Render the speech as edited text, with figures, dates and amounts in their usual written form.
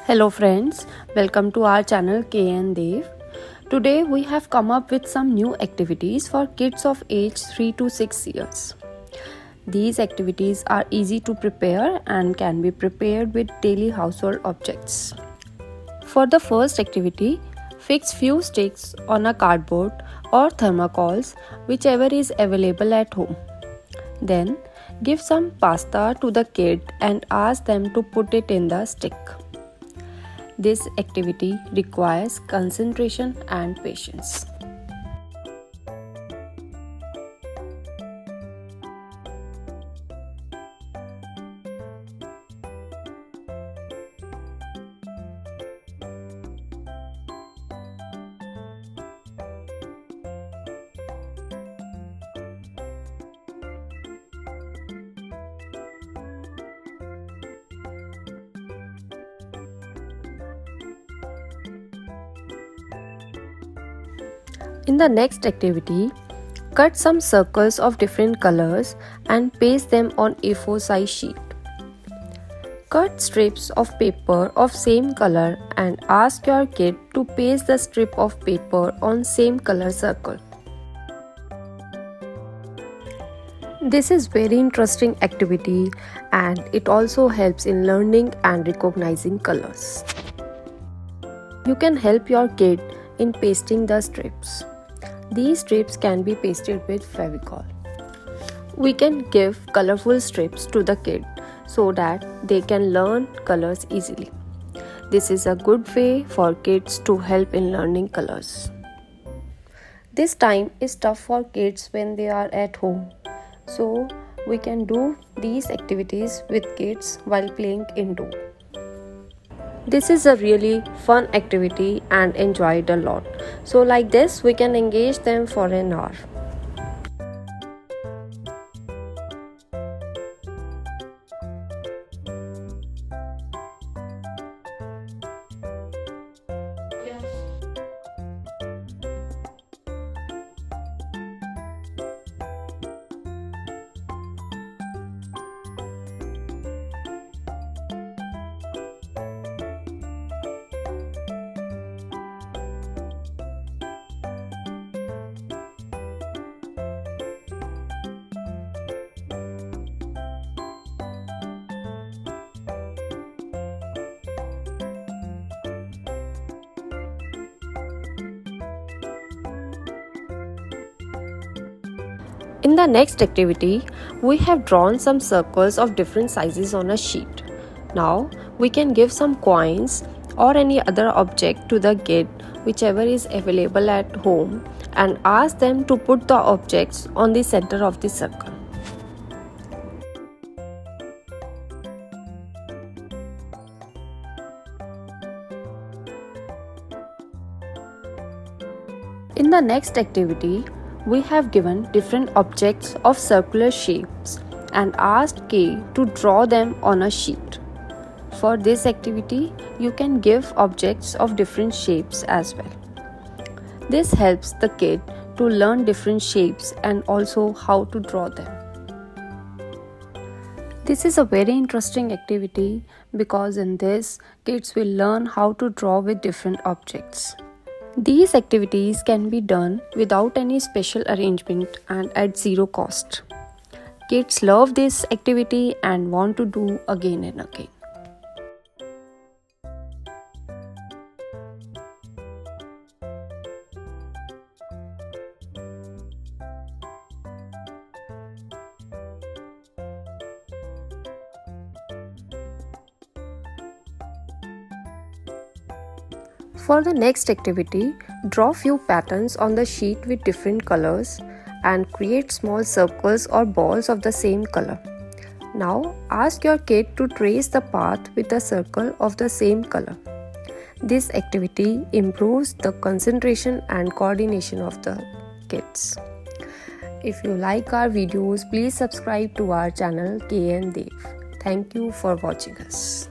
Hello friends, welcome to our channel KN Dev. Today we have come up with some new activities for kids of age 3 to 6 years. These activities are easy to prepare and can be prepared with daily household objects. For the first activity, fix few sticks on a cardboard or thermocols, whichever is available at home. Then, give some pasta to the kid and ask them to put it in the stick. This activity requires concentration and patience. In the next activity, cut some circles of different colors and paste them on A4 size sheet. Cut strips of paper of same color and ask your kid to paste the strip of paper on same color circle. This is very interesting activity and it also helps in learning and recognizing colors. You can help your kid in pasting the strips. These strips can be pasted with Fevicol. We can give colorful strips to the kid so that they can learn colors easily. This is a good way for kids to help in learning colors. This time is tough for kids when they are at home. So we can do these activities with kids while playing indoor. This is a really fun activity and enjoyed a lot. So like this, we can engage them for an hour. In the next activity, we have drawn some circles of different sizes on a sheet. Now, we can give some coins or any other object to the kid, whichever is available at home, and ask them to put the objects on the center of the circle. In the next activity, we have given different objects of circular shapes and asked K to draw them on a sheet. For this activity, you can give objects of different shapes as well. This helps the kid to learn different shapes and also how to draw them. This is a very interesting activity because in this, kids will learn how to draw with different objects. These activities can be done without any special arrangement and at zero cost. Kids love this activity and want to do again and again. For the next activity, draw few patterns on the sheet with different colors and create small circles or balls of the same color. Now, ask your kid to trace the path with a circle of the same color. This activity improves the concentration and coordination of the kids. If you like our videos, please subscribe to our channel KN Dev. Thank you for watching us.